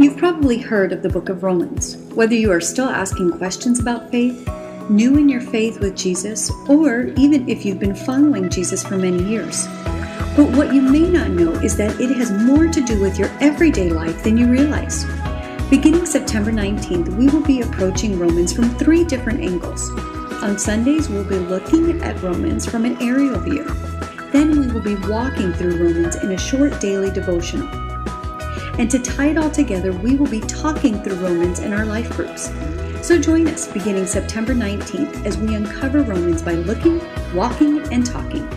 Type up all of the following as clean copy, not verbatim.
You've probably heard of the book of Romans. Whether you are still asking questions about faith, new in your faith with Jesus, or even if you've been following Jesus for many years. But what you may not know is that it has more to do with your everyday life than you realize. Beginning September 19th, we will be approaching Romans from 3 different angles. On Sundays, we'll be looking at Romans from an aerial view. Then we will be walking through Romans in a short daily devotional. And to tie it all together, we will be talking through Romans in our life groups. So join us beginning September 19th as we uncover Romans by looking, walking, and talking.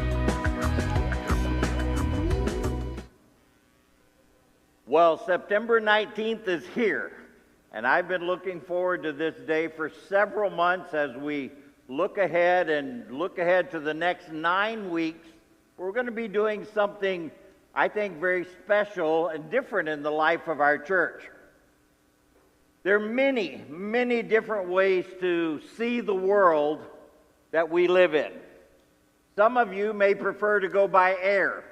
Well, September 19th is here, and I've been looking forward to this day for several months as we look ahead to the next 9 weeks. We're going to be doing something I think very special and different in the life of our church. There are many, many different ways to see the world that we live in. Some of you may prefer to go by air.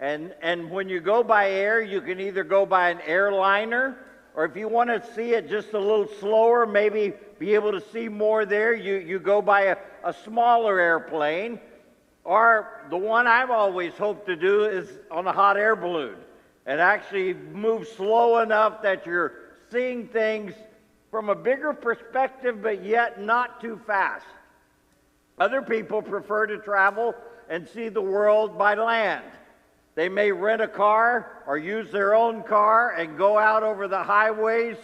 And when you go by air, you can either go by an airliner, or if you want to see it just a little slower, maybe be able to see more there, you go by a smaller airplane. Or the one I've always hoped to do is on a hot air balloon and actually move slow enough that you're seeing things from a bigger perspective, but yet not too fast. Other people prefer to travel and see the world by land. They may rent a car or use their own car and go out over the highways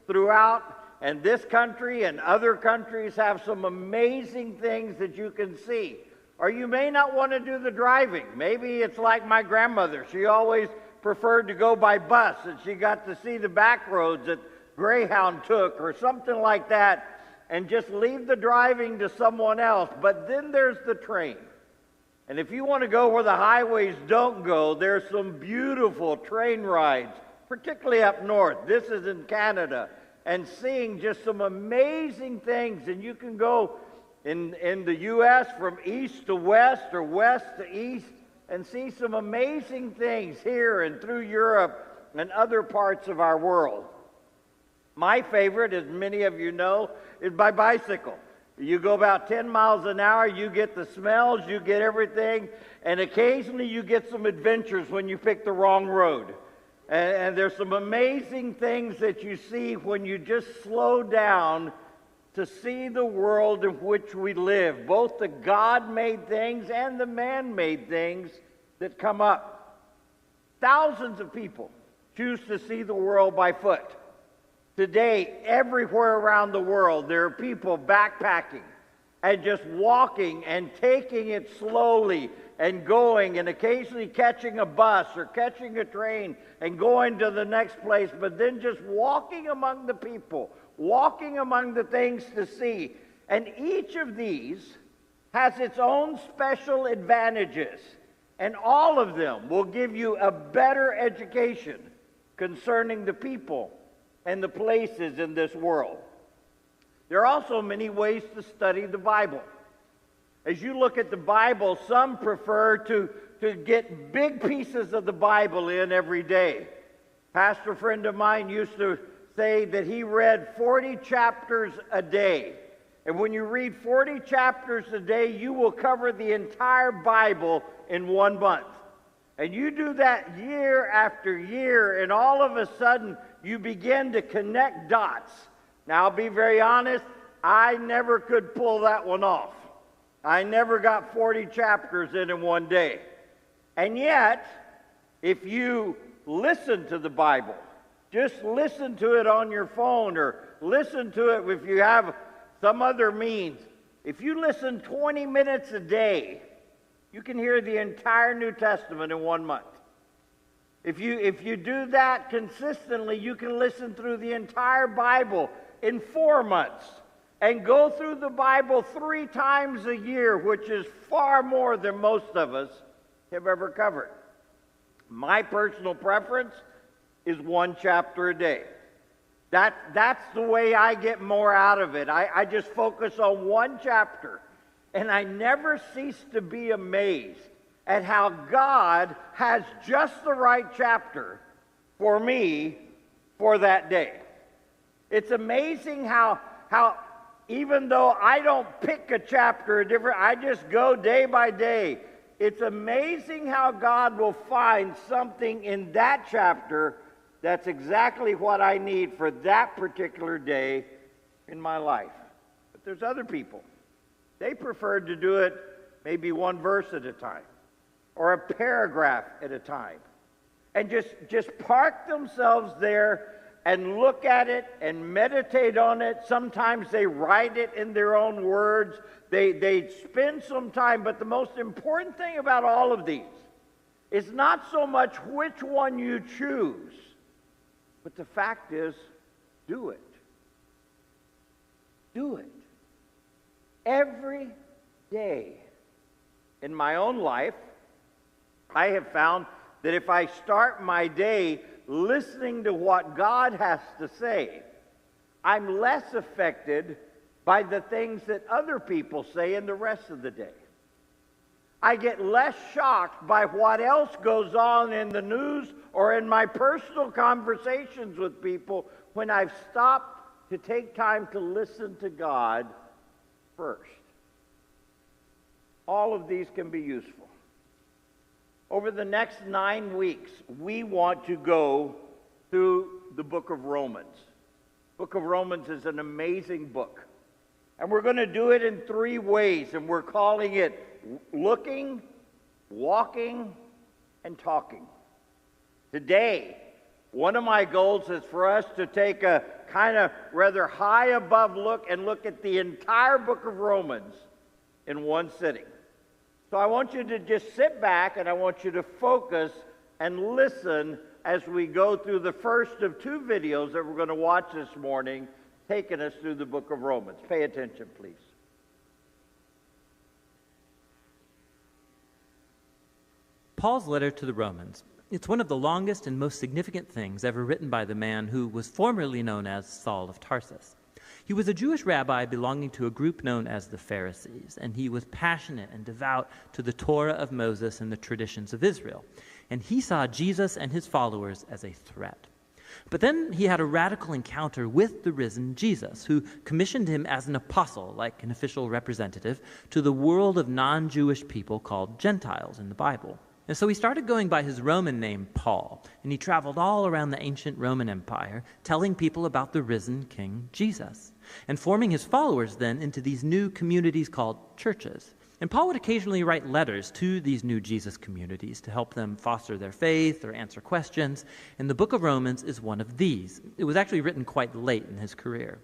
throughout. And this country and other countries have some amazing things that you can see. Or you may not want to do the driving. Maybe it's like my grandmother. She always preferred to go by bus, and she got to see the back roads that Greyhound took or something like that, and just leave the driving to someone else. But then there's the train. And if you want to go where the highways don't go, there's some beautiful train rides, particularly up north. This is in Canada, and seeing just some amazing things. And you can go in the U.S. from east to west or west to east and see some amazing things here and through Europe and other parts of our world. My favorite, as many of you know, is by bicycle. You go about 10 miles an hour, you get the smells, you get everything, and occasionally you get some adventures when you pick the wrong road. And there's some amazing things that you see when you just slow down to see the world in which we live, both the God-made things and the man-made things that come up. Thousands of people choose to see the world by foot. Today, everywhere around the world, there are people backpacking and just walking and taking it slowly and going and occasionally catching a bus or catching a train and going to the next place, but then just walking among the people, walking among the things to see. And each of these has its own special advantages, and all of them will give you a better education concerning the people and the places in this world. There are also many ways to study the Bible. As you look at the Bible, some prefer to get big pieces of the Bible in every day. Pastor friend of mine used to say that he read 40 chapters a day. And when you read 40 chapters a day, you will cover the entire Bible in 1 month. And you do that year after year, and all of a sudden, you begin to connect dots. Now, I'll be very honest, I never could pull that one off. I never got 40 chapters in one day. And yet, if you listen to the Bible, just listen to it on your phone or listen to it if you have some other means. If you listen 20 minutes a day, you can hear the entire New Testament in 1 month. If you do that consistently, you can listen through the entire Bible in 4 months and go through the Bible 3 times a year, which is far more than most of us have ever covered. My personal preference is 1 chapter a day. That's the way I get more out of it. I just focus on 1 chapter, and I never cease to be amazed at how God has just the right chapter for me for that day. It's amazing how even though I don't pick a chapter different, I just go day by day. It's amazing how God will find something in that chapter that's exactly what I need for that particular day in my life. But there's other people. They prefer to do it maybe one verse at a time or a paragraph at a time. And just park themselves there and look at it and meditate on it. Sometimes they write it in their own words. They spend some time. But the most important thing about all of these is not so much which one you choose, but the fact is, do it. Do it. Every day in my own life, I have found that if I start my day listening to what God has to say, I'm less affected by the things that other people say in the rest of the day. I get less shocked by what else goes on in the news or in my personal conversations with people when I've stopped to take time to listen to God first. All of these can be useful. Over the next 9 weeks, we want to go through the book of Romans. The book of Romans is an amazing book. And we're going to do it in 3 ways, and we're calling it looking, walking, and talking. Today, one of my goals is for us to take a kind of rather high above look and look at the entire book of Romans in one sitting. So I want you to just sit back and I want you to focus and listen as we go through the first of 2 videos that we're going to watch this morning, taking us through the book of Romans. Pay attention, please. Paul's letter to the Romans. It's one of the longest and most significant things ever written by the man who was formerly known as Saul of Tarsus. He was a Jewish rabbi belonging to a group known as the Pharisees, and he was passionate and devout to the Torah of Moses and the traditions of Israel. And he saw Jesus and his followers as a threat. But then he had a radical encounter with the risen Jesus, who commissioned him as an apostle, like an official representative, to the world of non-Jewish people called Gentiles in the Bible. And so he started going by his Roman name, Paul, and he traveled all around the ancient Roman Empire, telling people about the risen King Jesus, and forming his followers then into these new communities called churches. And Paul would occasionally write letters to these new Jesus communities to help them foster their faith or answer questions, and the book of Romans is one of these. It was actually written quite late in his career.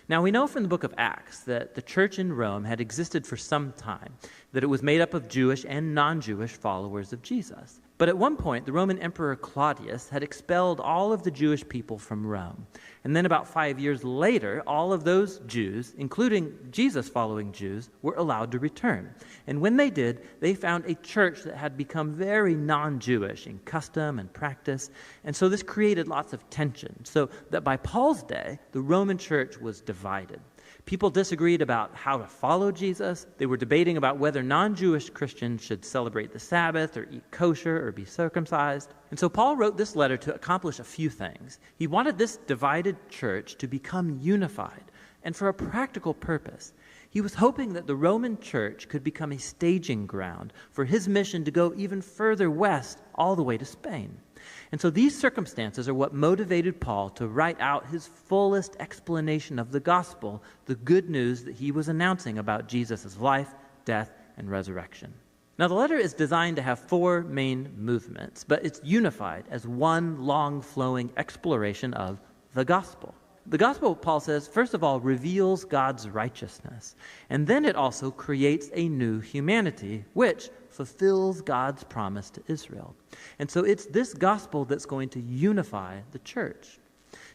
Now, we know from the book of Acts that the church in Rome had existed for some time, that it was made up of Jewish and non-Jewish followers of Jesus. But at one point, the Roman Emperor Claudius had expelled all of the Jewish people from Rome. And then about 5 years later, all of those Jews, including Jesus-following Jews, were allowed to return. And when they did, they found a church that had become very non-Jewish in custom and practice. And so this created lots of tension, so that by Paul's day, the Roman church was divided. People disagreed about how to follow Jesus. They were debating about whether non-Jewish Christians should celebrate the Sabbath or eat kosher or be circumcised. And so Paul wrote this letter to accomplish a few things. He wanted this divided church to become unified, and for a practical purpose. He was hoping that the Roman church could become a staging ground for his mission to go even further west, all the way to Spain. And so these circumstances are what motivated Paul to write out his fullest explanation of the gospel, the good news that he was announcing about Jesus' life, death, and resurrection. Now, the letter is designed to have 4 main movements, but it's unified as one long flowing exploration of the gospel. The gospel, Paul says, first of all, reveals God's righteousness, and then it also creates a new humanity, which fulfills God's promise to Israel. And so it's this gospel that's going to unify the church.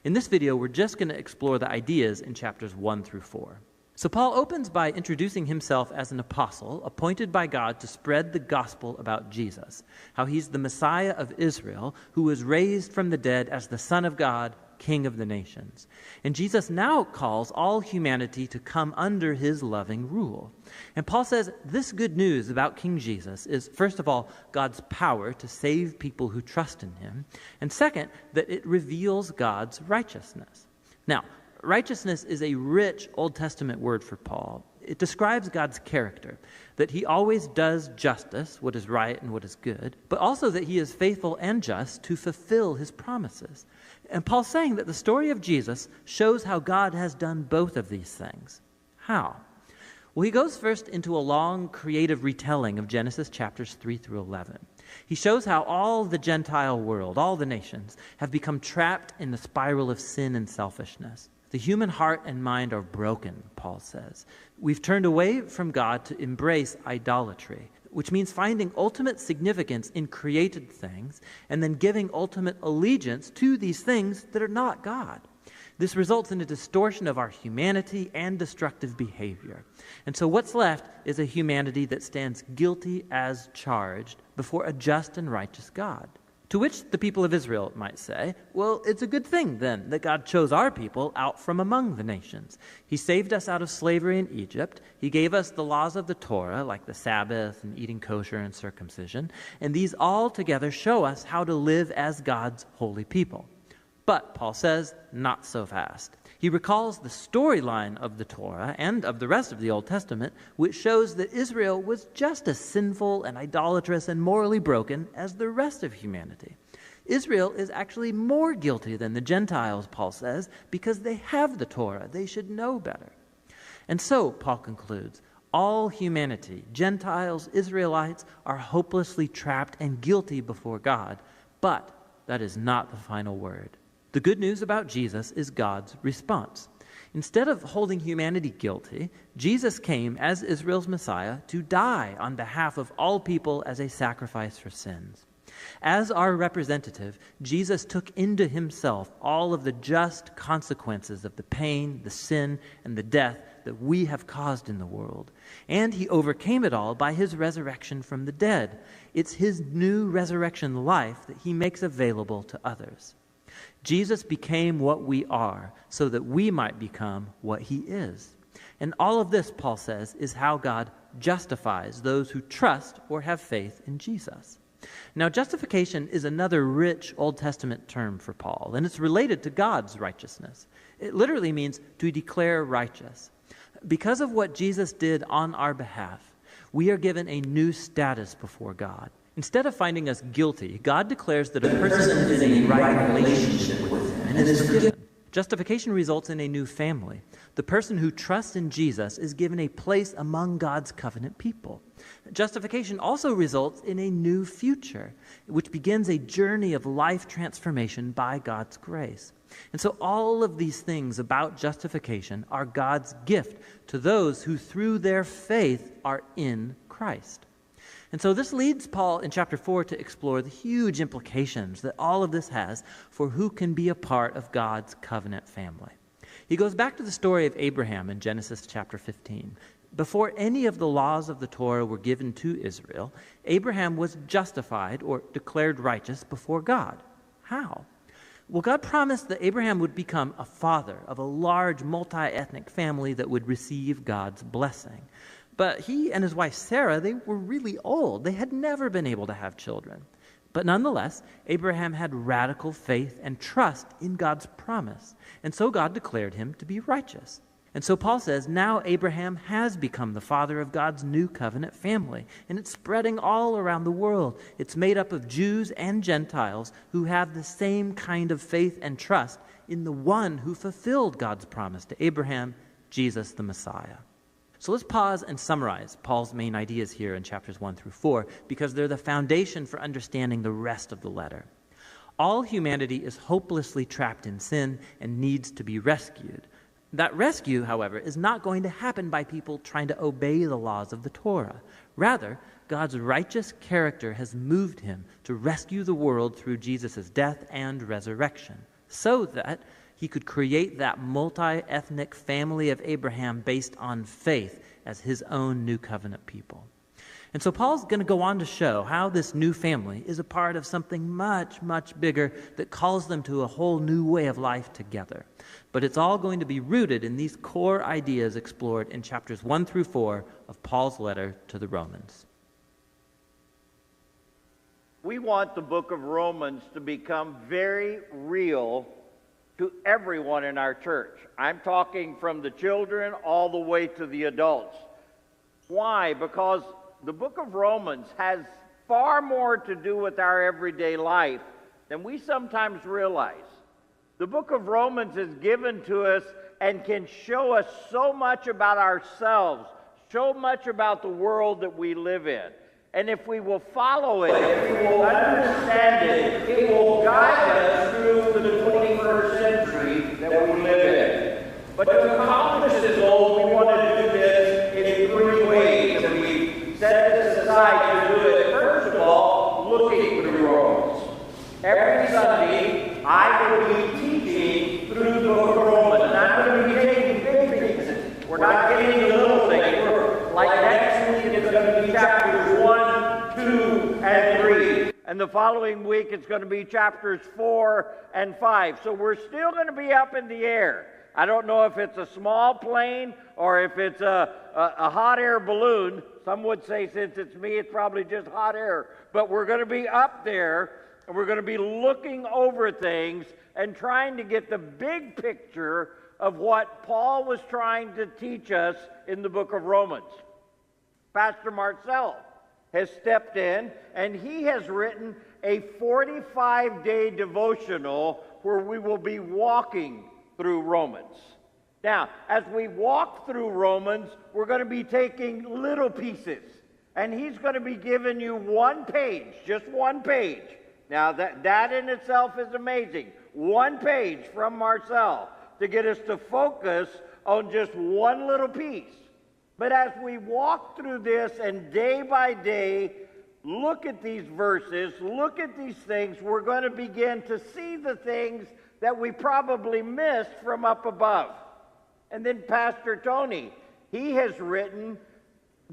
In this video, we're just going to explore the ideas in chapters 1 through 4. So Paul opens by introducing himself as an apostle appointed by God to spread the gospel about Jesus, how he's the Messiah of Israel who was raised from the dead as the Son of God King of the nations. And Jesus now calls all humanity to come under his loving rule. And Paul says this good news about King Jesus is, first of all, God's power to save people who trust in him, and second, that it reveals God's righteousness. Now, righteousness is a rich Old Testament word for Paul. It describes God's character, that he always does justice, what is right and what is good, but also that he is faithful and just to fulfill his promises. And Paul's saying that the story of Jesus shows how God has done both of these things. How? Well, he goes first into a long creative retelling of Genesis chapters 3 through 11. He shows how all the Gentile world, all the nations, have become trapped in the spiral of sin and selfishness. The human heart and mind are broken, Paul says. We've turned away from God to embrace idolatry, which means finding ultimate significance in created things and then giving ultimate allegiance to these things that are not God. This results in a distortion of our humanity and destructive behavior. And so what's left is a humanity that stands guilty as charged before a just and righteous God. To which the people of Israel might say, well, it's a good thing then that God chose our people out from among the nations. He saved us out of slavery in Egypt. He gave us the laws of the Torah, like the Sabbath and eating kosher and circumcision. And these all together show us how to live as God's holy people. But, Paul says, not so fast. He recalls the storyline of the Torah and of the rest of the Old Testament, which shows that Israel was just as sinful and idolatrous and morally broken as the rest of humanity. Israel is actually more guilty than the Gentiles, Paul says, because they have the Torah. They should know better. And so, Paul concludes, all humanity, Gentiles, Israelites, are hopelessly trapped and guilty before God. But that is not the final word. The good news about Jesus is God's response. Instead of holding humanity guilty, Jesus came as Israel's Messiah to die on behalf of all people as a sacrifice for sins. As our representative, Jesus took into himself all of the just consequences of the pain, the sin, and the death that we have caused in the world. And he overcame it all by his resurrection from the dead. It's his new resurrection life that he makes available to others. Jesus became what we are so that we might become what he is. And all of this, Paul says, is how God justifies those who trust or have faith in Jesus. Now, justification is another rich Old Testament term for Paul, and it's related to God's righteousness. It literally means to declare righteous. Because of what Jesus did on our behalf, we are given a new status before God. Instead of finding us guilty, God declares that a person is in a right relationship with him and is forgiven. Justification results in a new family. The person who trusts in Jesus is given a place among God's covenant people. Justification also results in a new future, which begins a journey of life transformation by God's grace. And so all of these things about justification are God's gift to those who through their faith are in Christ. And so this leads Paul in chapter 4 to explore the huge implications that all of this has for who can be a part of God's covenant family. He goes back to the story of Abraham in Genesis chapter 15. Before any of the laws of the Torah were given to Israel, Abraham was justified or declared righteous before God. How? Well, God promised that Abraham would become a father of a large multi-ethnic family that would receive God's blessing. But he and his wife Sarah, they were really old. They had never been able to have children. But nonetheless, Abraham had radical faith and trust in God's promise. And so God declared him to be righteous. And so Paul says, now Abraham has become the father of God's new covenant family. And it's spreading all around the world. It's made up of Jews and Gentiles who have the same kind of faith and trust in the one who fulfilled God's promise to Abraham, Jesus the Messiah. So let's pause and summarize Paul's main ideas here in chapters 1 through 4, because they're the foundation for understanding the rest of the letter. All humanity is hopelessly trapped in sin and needs to be rescued. That rescue, however, is not going to happen by people trying to obey the laws of the Torah. Rather, God's righteous character has moved him to rescue the world through Jesus' death and resurrection, so that he could create that multi-ethnic family of Abraham based on faith as his own new covenant people. And so Paul's going to go on to show how this new family is a part of something much, much bigger that calls them to a whole new way of life together. But it's all going to be rooted in these core ideas explored in chapters 1 through 4 of Paul's letter to the Romans. We want the book of Romans to become very real to everyone in our church. I'm talking from the children all the way to the adults. Why? Because the book of Romans has far more to do with our everyday life than we sometimes realize. The book of Romans is given to us and can show us so much about ourselves, so much about the world that we live in. And if we will follow it, if we will understand it, it will guide us through the 21st century that we live in. But to accomplish this goal, we want to do this in 3 ways, and we set this aside to do it. First of all, looking through Romans. Every Sunday, I will be teaching through the book of Romans. And I'm going to be taking big pieces. We're not getting the little things. Like next week, it's going to be chapters 1, 2, and 3. And the following week, it's going to be chapters 4 and 5. So we're still going to be up in the air. I don't know if it's a small plane or if it's a hot air balloon. Some would say since it's me, it's probably just hot air. But we're going to be up there, and we're going to be looking over things and trying to get the big picture of what Paul was trying to teach us in the book of Romans. Pastor Marcel has stepped in, and he has written a 45-day devotional where we will be walking through Romans. Now, as we walk through Romans, we're going to be taking little pieces, and he's going to be giving you 1 page, just 1 page. Now, that in itself is amazing. 1 page from Marcel to get us to focus on just 1 little piece. But as we walk through this and day by day look at these verses, look at these things, we're going to begin to see the things that we probably missed from up above. And then Pastor Tony, he has written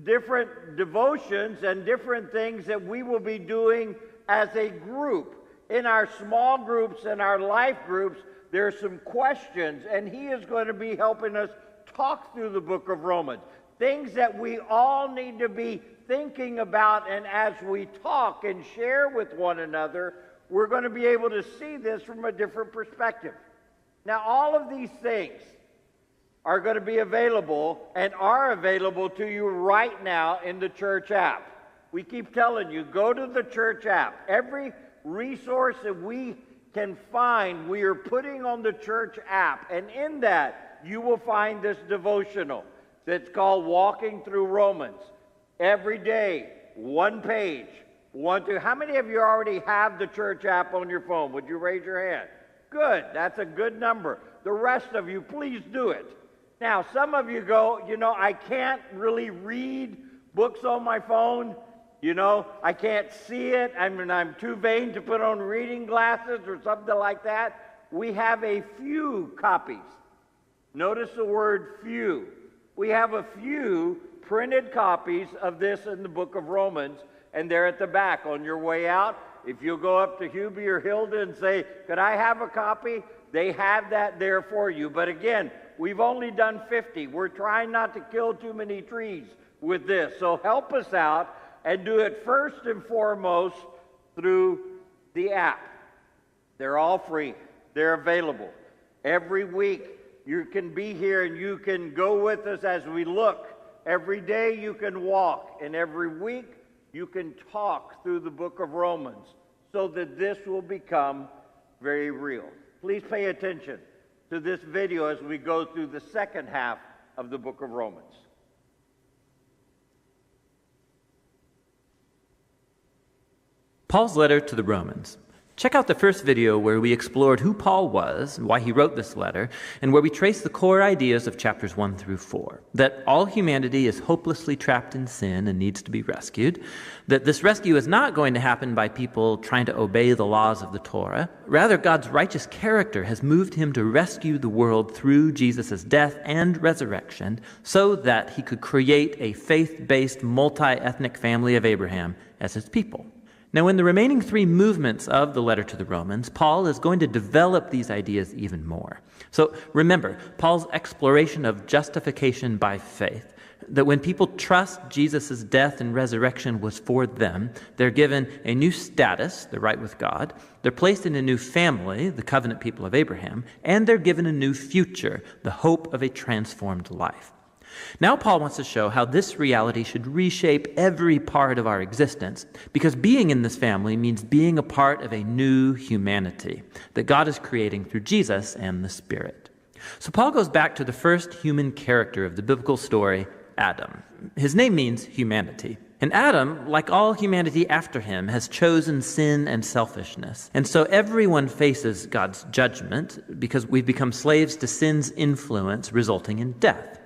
different devotions and different things that we will be doing as a group. In our small groups and our life groups, there are some questions, and he is going to be helping us talk through the book of Romans. Things that we all need to be thinking about, and as we talk and share with one another, we're going to be able to see this from a different perspective. Now, all of these things are going to be available and are available to you right now in the church app. We keep telling you, go to the church app. Every resource that we can find, we are putting on the church app. And in that, you will find this devotional that's called Walking Through Romans. Every day, 1 page. 1, 2. How many of you already have the church app on your phone? Would you raise your hand? Good. That's a good number. The rest of you, please do it. Now, some of you go, I can't really read books on my phone. I can't see it. I'm too vain to put on reading glasses or something like that. We have a few copies. Notice the word few. We have a few printed copies of this in the book of Romans, and they're at the back on your way out. If you'll go up to Hubie or Hilda and say, could I have a copy? They have that there for you. But again, we've only done 50. We're trying not to kill too many trees with this. So help us out and do it first and foremost through the app. They're all free. They're available. Every week you can be here and you can go with us as we look. Every day you can walk, and every week you can talk through the book of Romans so that this will become very real. Please pay attention to this video as we go through the second half of the book of Romans. Paul's letter to the Romans. Check out the first video where we explored who Paul was, why he wrote this letter, and where we trace the core ideas of chapters 1 through 4. That all humanity is hopelessly trapped in sin and needs to be rescued. That this rescue is not going to happen by people trying to obey the laws of the Torah. Rather, God's righteous character has moved him to rescue the world through Jesus' death and resurrection so that he could create a faith-based, multi-ethnic family of Abraham as his people. Now, in the remaining 3 movements of the letter to the Romans, Paul is going to develop these ideas even more. So remember, Paul's exploration of justification by faith, that when people trust Jesus' death and resurrection was for them, they're given a new status, they're right with God, they're placed in a new family, the covenant people of Abraham, and they're given a new future, the hope of a transformed life. Now Paul wants to show how this reality should reshape every part of our existence, because being in this family means being a part of a new humanity that God is creating through Jesus and the Spirit. So Paul goes back to the first human character of the biblical story, Adam. His name means humanity. And Adam, like all humanity after him, has chosen sin and selfishness. And so everyone faces God's judgment because we've become slaves to sin's influence, resulting in death.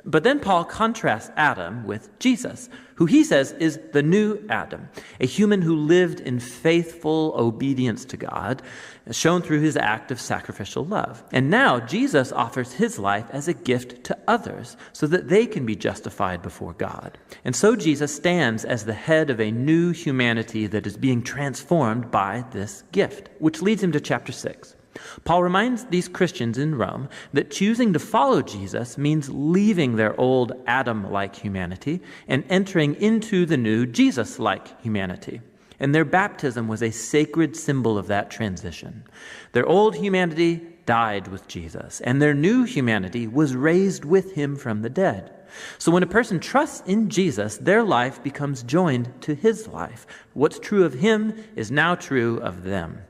But then Paul contrasts Adam with Jesus, who he says is the new Adam, a human who lived in faithful obedience to God, shown through his act of sacrificial love. And now Jesus offers his life as a gift to others so that they can be justified before God. And so Jesus stands as the head of a new humanity that is being transformed by this gift, which leads him to chapter 6. Paul reminds these Christians in Rome that choosing to follow Jesus means leaving their old Adam-like humanity and entering into the new Jesus-like humanity. And their baptism was a sacred symbol of that transition. Their old humanity died with Jesus, and their new humanity was raised with him from the dead. So when a person trusts in Jesus, their life becomes joined to his life. What's true of him is now true of them.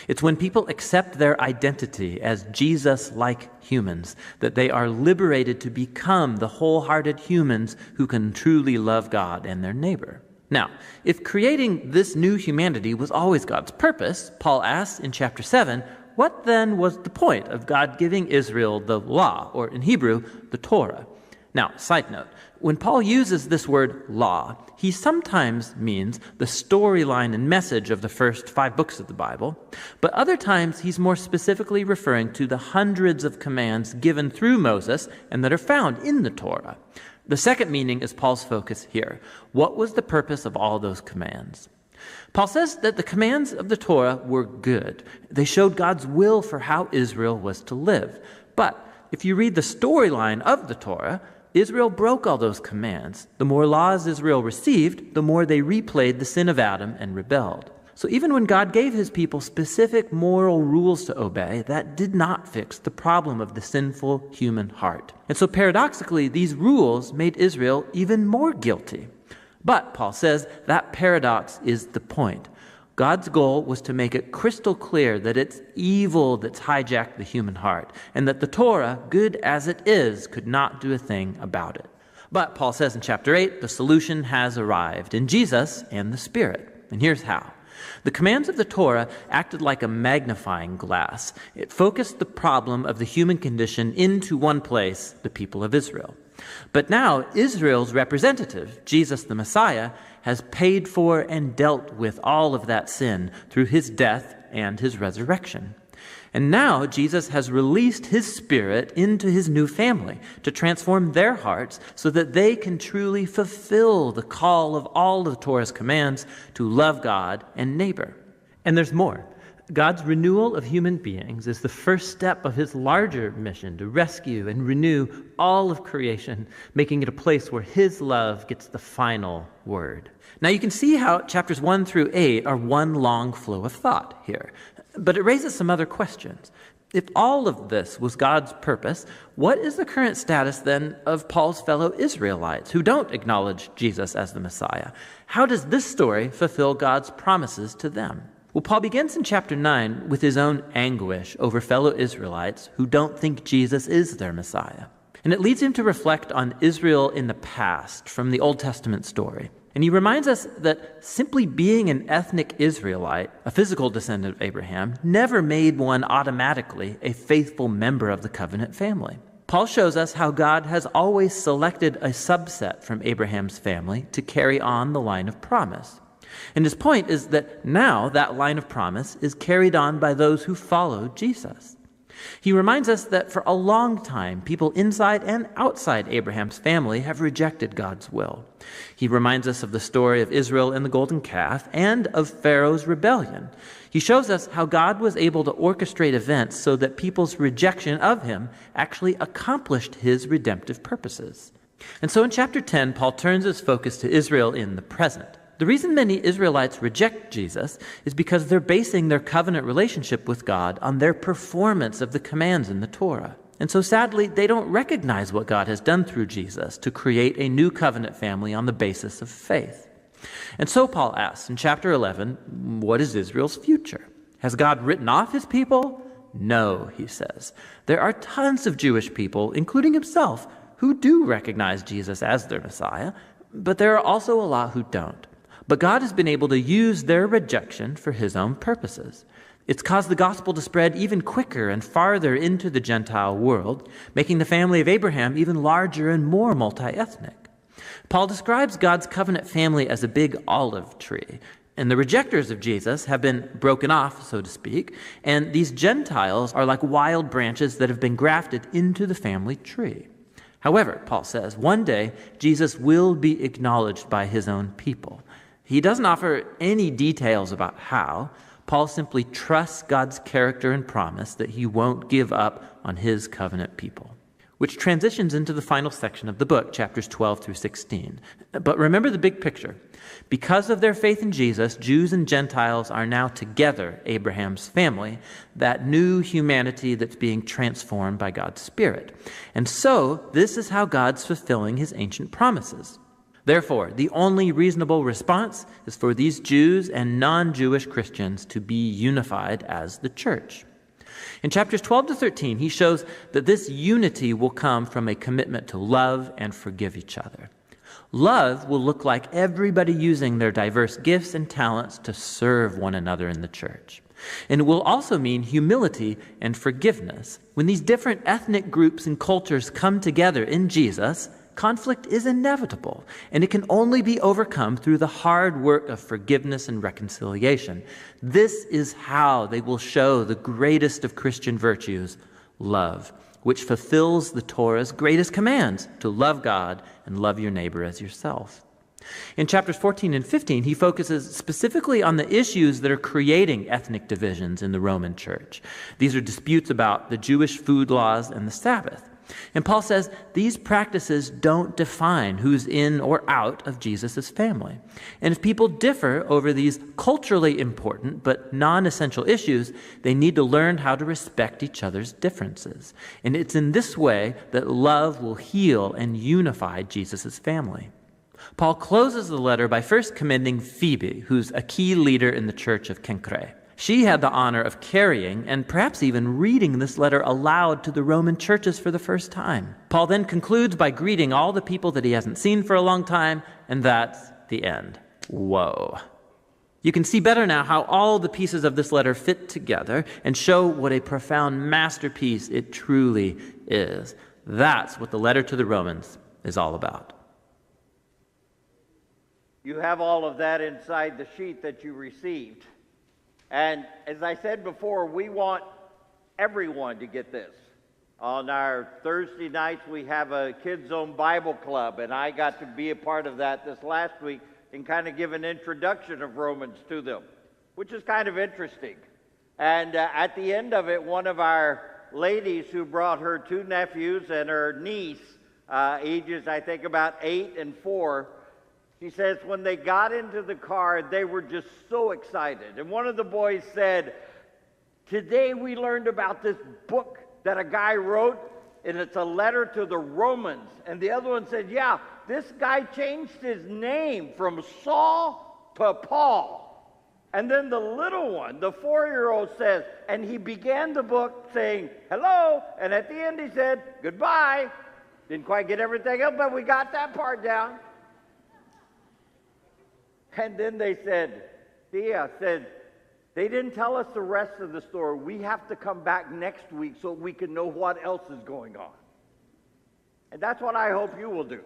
It's when people accept their identity as Jesus-like humans that they are liberated to become the wholehearted humans who can truly love God and their neighbor. Now, if creating this new humanity was always God's purpose, Paul asks in chapter 7, what then was the point of God giving Israel the law, or in Hebrew, the Torah? Now, side note, when Paul uses this word law, he sometimes means the storyline and message of the first 5 books of the Bible, but other times he's more specifically referring to the hundreds of commands given through Moses and that are found in the Torah. The second meaning is Paul's focus here. What was the purpose of all those commands? Paul says that the commands of the Torah were good. They showed God's will for how Israel was to live. But if you read the storyline of the Torah, Israel broke all those commands. The more laws Israel received, the more they replayed the sin of Adam and rebelled. So even when God gave his people specific moral rules to obey, that did not fix the problem of the sinful human heart. And so paradoxically, these rules made Israel even more guilty. But, Paul says, that paradox is the point. God's goal was to make it crystal clear that it's evil that's hijacked the human heart, and that the Torah, good as it is, could not do a thing about it. But Paul says in chapter 8, the solution has arrived in Jesus and the Spirit. And here's how. The commands of the Torah acted like a magnifying glass. It focused the problem of the human condition into one place, the people of Israel. But now Israel's representative, Jesus the Messiah, has paid for and dealt with all of that sin through his death and his resurrection. And now Jesus has released his Spirit into his new family to transform their hearts so that they can truly fulfill the call of all of the Torah's commands to love God and neighbor. And there's more. God's renewal of human beings is the first step of his larger mission to rescue and renew all of creation, making it a place where his love gets the final word. Now you can see how chapters 1 through 8 are one long flow of thought here. But it raises some other questions. If all of this was God's purpose, what is the current status then of Paul's fellow Israelites who don't acknowledge Jesus as the Messiah? How does this story fulfill God's promises to them? Well, Paul begins in chapter 9 with his own anguish over fellow Israelites who don't think Jesus is their Messiah. And it leads him to reflect on Israel in the past from the Old Testament story. And he reminds us that simply being an ethnic Israelite, a physical descendant of Abraham, never made one automatically a faithful member of the covenant family. Paul shows us how God has always selected a subset from Abraham's family to carry on the line of promise. And his point is that now that line of promise is carried on by those who follow Jesus. He reminds us that for a long time, people inside and outside Abraham's family have rejected God's will. He reminds us of the story of Israel and the golden calf and of Pharaoh's rebellion. He shows us how God was able to orchestrate events so that people's rejection of him actually accomplished his redemptive purposes. And so in chapter 10, Paul turns his focus to Israel in the present. The reason many Israelites reject Jesus is because they're basing their covenant relationship with God on their performance of the commands in the Torah. And so sadly, they don't recognize what God has done through Jesus to create a new covenant family on the basis of faith. And so Paul asks in chapter 11, what is Israel's future? Has God written off his people? No, he says. There are tons of Jewish people, including himself, who do recognize Jesus as their Messiah, but there are also a lot who don't. But God has been able to use their rejection for his own purposes. It's caused the gospel to spread even quicker and farther into the Gentile world, making the family of Abraham even larger and more multi-ethnic. Paul describes God's covenant family as a big olive tree, and the rejectors of Jesus have been broken off, so to speak, and these Gentiles are like wild branches that have been grafted into the family tree. However, Paul says, one day Jesus will be acknowledged by his own people. He doesn't offer any details about how. Paul simply trusts God's character and promise that he won't give up on his covenant people, which transitions into the final section of the book, chapters 12 through 16. But remember the big picture. Because of their faith in Jesus, Jews and Gentiles are now together Abraham's family, that new humanity that's being transformed by God's Spirit. And so, this is how God's fulfilling his ancient promises. Therefore, the only reasonable response is for these Jews and non-Jewish Christians to be unified as the church. In chapters 12 to 13, he shows that this unity will come from a commitment to love and forgive each other. Love will look like everybody using their diverse gifts and talents to serve one another in the church. And it will also mean humility and forgiveness. When these different ethnic groups and cultures come together in Jesus, conflict is inevitable, and it can only be overcome through the hard work of forgiveness and reconciliation. This is how they will show the greatest of Christian virtues, love, which fulfills the Torah's greatest commands to love God and love your neighbor as yourself. In chapters 14 and 15, he focuses specifically on the issues that are creating ethnic divisions in the Roman church. These are disputes about the Jewish food laws and the Sabbath. And Paul says these practices don't define who's in or out of Jesus' family. And if people differ over these culturally important but non-essential issues, they need to learn how to respect each other's differences. And it's in this way that love will heal and unify Jesus' family. Paul closes the letter by first commending Phoebe, who's a key leader in the church of Cenchreae. She had the honor of carrying and perhaps even reading this letter aloud to the Roman churches for the first time. Paul then concludes by greeting all the people that he hasn't seen for a long time, and that's the end. Whoa. You can see better now how all the pieces of this letter fit together and show what a profound masterpiece it truly is. That's what the letter to the Romans is all about. You have all of that inside the sheet that you received. And as I said before, we want everyone to get this. On our Thursday nights, we have a Kids Zone Bible Club, and I got to be a part of that this last week and kind of give an introduction of Romans to them, which is kind of interesting. And at the end of it, one of our ladies who brought her two nephews and her niece, ages I think about 8 and 4, she says when they got into the car, they were just so excited. And one of the boys said, today we learned about this book that a guy wrote, and it's a letter to the Romans. And the other one said, yeah, this guy changed his name from Saul to Paul. And then the little one, the 4-year-old says, and he began the book saying, hello, and at the end he said, goodbye. Didn't quite get everything else, but we got that part down. And then they said, Thea said, they didn't tell us the rest of the story. We have to come back next week so we can know what else is going on. And that's what I hope you will do,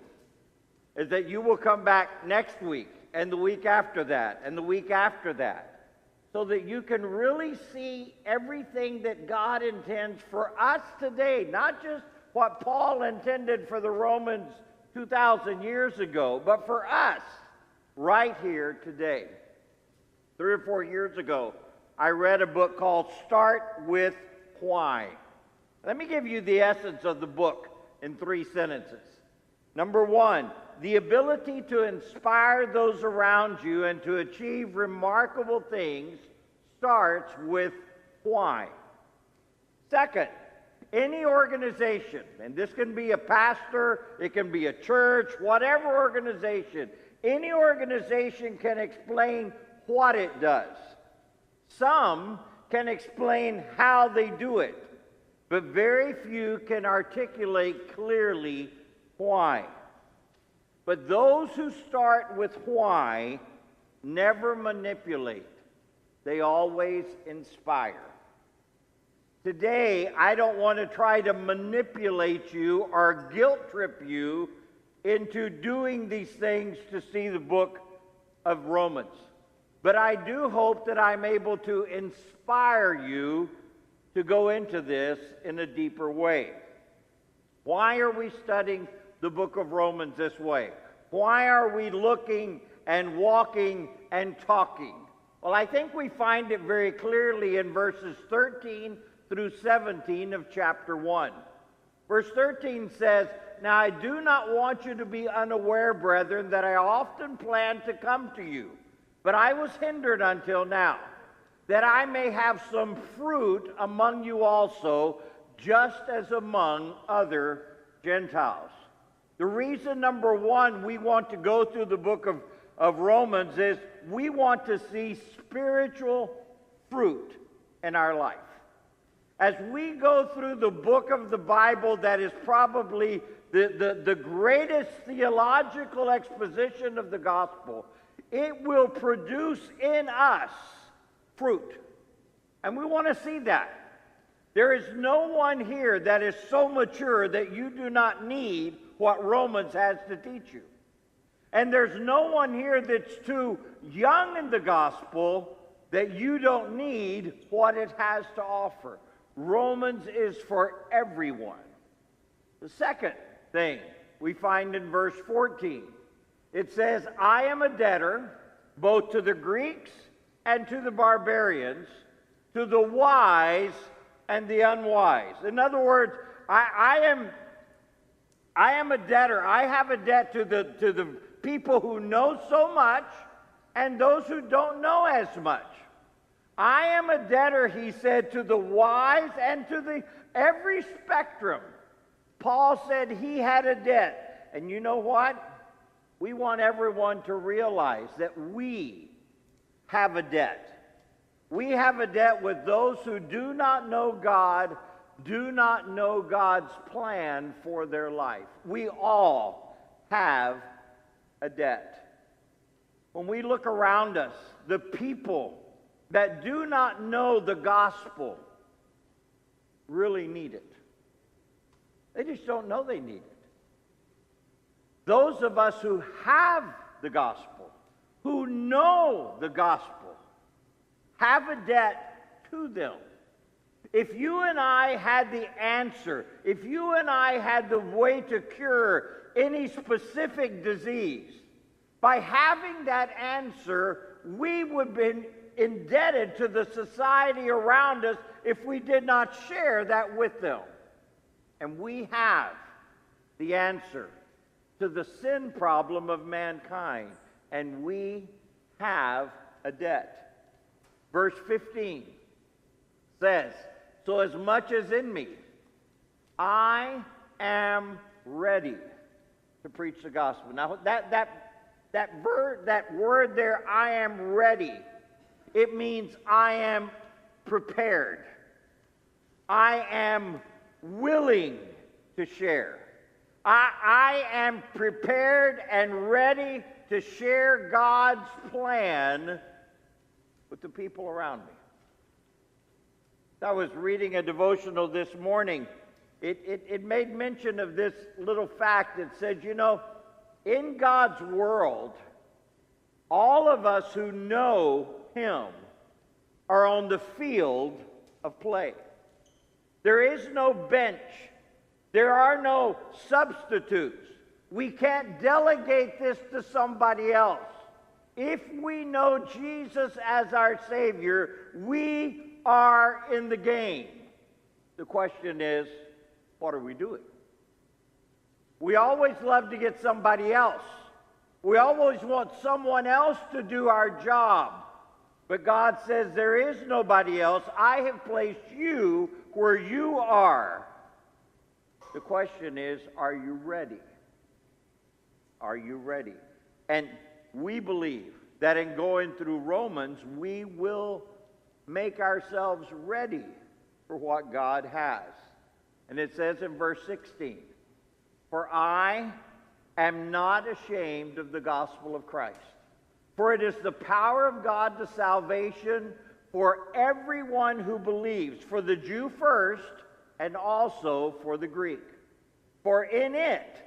is that you will come back next week and the week after that and the week after that, so that you can really see everything that God intends for us today, not just what Paul intended for the Romans 2,000 years ago, but for us right here today. 3 or 4 years ago, I read a book called Start With Why. Let me give you the essence of the book in 3 sentences. Number 1, the ability to inspire those around you and to achieve remarkable things starts with why. Second, any organization, and this can be a pastor, it can be a church, whatever organization, any organization can explain what it does. Some can explain how they do it, but very few can articulate clearly why. But those who start with why never manipulate. They always inspire. Today, I don't want to try to manipulate you or guilt trip you into doing these things to see the book of Romans. But I do hope that I'm able to inspire you to go into this in a deeper way. Why are we studying the book of Romans this way? Why are we looking and walking and talking? Well, I think we find it very clearly in verses 13 through 17 of chapter 1. Verse 13 says, "Now I do not want you to be unaware, brethren, that I often planned to come to you, but I was hindered until now, that I may have some fruit among you also, just as among other Gentiles." The reason, number 1, we want to go through the book of Romans is we want to see spiritual fruit in our life. As we go through the book of the Bible that is probably the greatest theological exposition of the gospel, it will produce in us fruit. And we want to see that. There is no one here that is so mature that you do not need what Romans has to teach you. And there's no one here that's too young in the gospel that you don't need what it has to offer. Romans is for everyone. The second thing we find in verse 14, it says, "I am a debtor both to the Greeks and to the barbarians, to the wise and the unwise." In other words, I am a debtor. I have a debt to the people who know so much and those who don't know as much. I am a debtor, he said, to the wise and to every spectrum. Paul said he had a debt. And you know what? We want everyone to realize that we have a debt. We have a debt with those who do not know God, do not know God's plan for their life. We all have a debt. When we look around us, the people that do not know the gospel really need it. They just don't know they need it. Those of us who have the gospel, who know the gospel, have a debt to them. If you and I had the answer, if you and I had the way to cure any specific disease, by having that answer, we would be indebted to the society around us if we did not share that with them. And we have the answer to the sin problem of mankind, and we have a debt. Verse 15 says, "So as much as in me, I am ready to preach the gospel." Now that word there, "I am ready," it means I am prepared. I am willing to share. I am prepared and ready to share God's plan with the people around me. I was reading a devotional this morning. It made mention of this little fact. It said, you know, in God's world, all of us who know Him are on the field of play. There is no bench. There are no substitutes. We can't delegate this to somebody else. If we know Jesus as our Savior, we are in the game. The question is, what are we doing? We always love to get somebody else. We always want someone else to do our job. But God says there is nobody else. I have placed you where you are. The question is, are you ready? Are you ready? And we believe that in going through Romans, we will make ourselves ready for what God has. And it says in verse 16, "For I am not ashamed of the gospel of Christ, for it is the power of God to salvation for everyone who believes, for the Jew first, and also for the Greek. For in it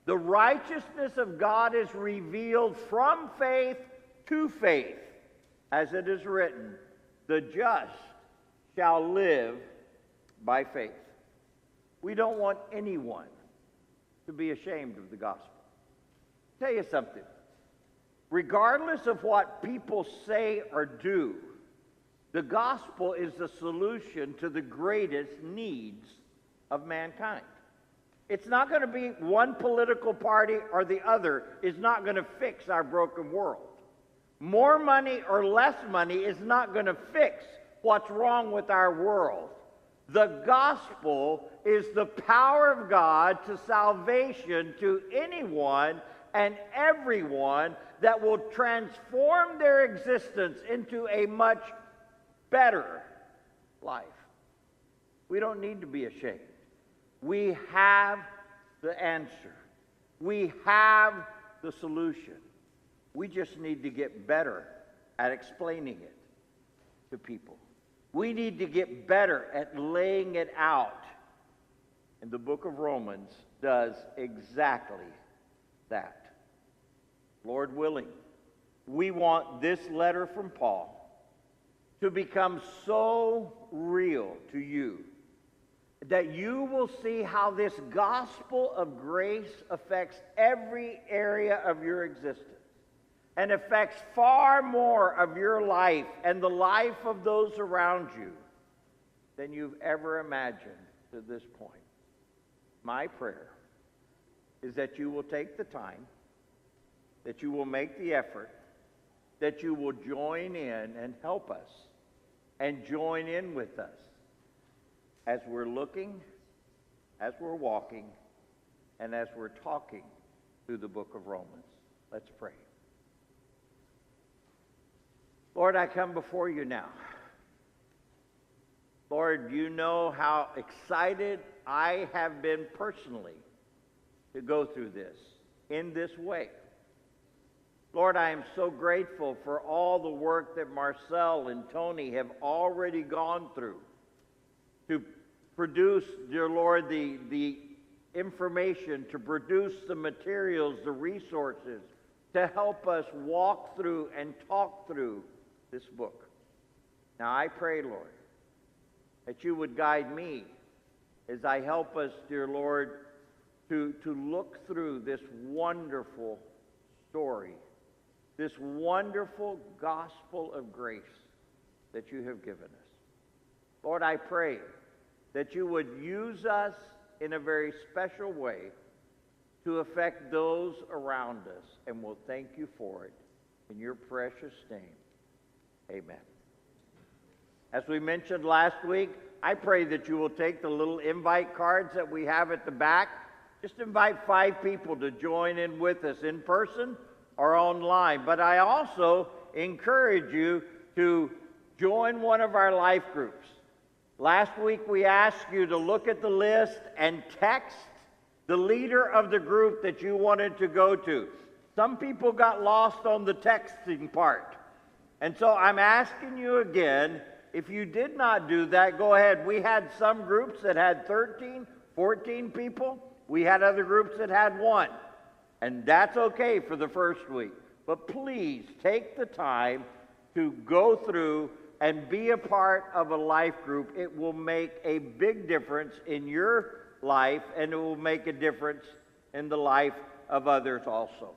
the righteousness of God is revealed from faith to faith, as it is written, the just shall live by faith." We don't want anyone to be ashamed of the gospel. I'll tell you something. Regardless of what people say or do, the gospel is the solution to the greatest needs of mankind. It's not going to be one political party or the other is not going to fix our broken world. More money or less money is not going to fix what's wrong with our world. The gospel is the power of God to salvation to anyone and everyone that will transform their existence into a much better life. We don't need to be ashamed. We have the answer. We have the solution. We just need to get better at explaining it to people. We need to get better at laying it out. And the book of Romans does exactly that. Lord willing, we want this letter from Paul to become so real to you that you will see how this gospel of grace affects every area of your existence and affects far more of your life and the life of those around you than you've ever imagined to this point. My prayer is that you will take the time, that you will make the effort, that you will join in and help us and join in with us as we're looking, as we're walking, and as we're talking through the book of Romans. Let's pray. Lord, I come before you now. Lord, you know how excited I have been personally to go through this in this way. Lord, I am so grateful for all the work that Marcel and Tony have already gone through to produce, dear Lord, the information, to produce the materials, the resources, to help us walk through and talk through this book. Now I pray, Lord, that you would guide me as I help us, dear Lord, to look through this wonderful story, this wonderful gospel of grace that you have given us. Lord, I pray that you would use us in a very special way to affect those around us, and we'll thank you for it. In your precious name, amen. As we mentioned last week, I pray that you will take the little invite cards that we have at the back. Just invite 5 people to join in with us in person or online. But I also encourage you to join one of our life groups. Last week we asked you to look at the list and text the leader of the group that you wanted to go to. Some people got lost on the texting part. And so I'm asking you again, if you did not do that, go ahead. We had some groups that had 13, 14 people. We had other groups that had 1. And that's okay for the first week. But please take the time to go through and be a part of a life group. It will make a big difference in your life, and it will make a difference in the life of others also.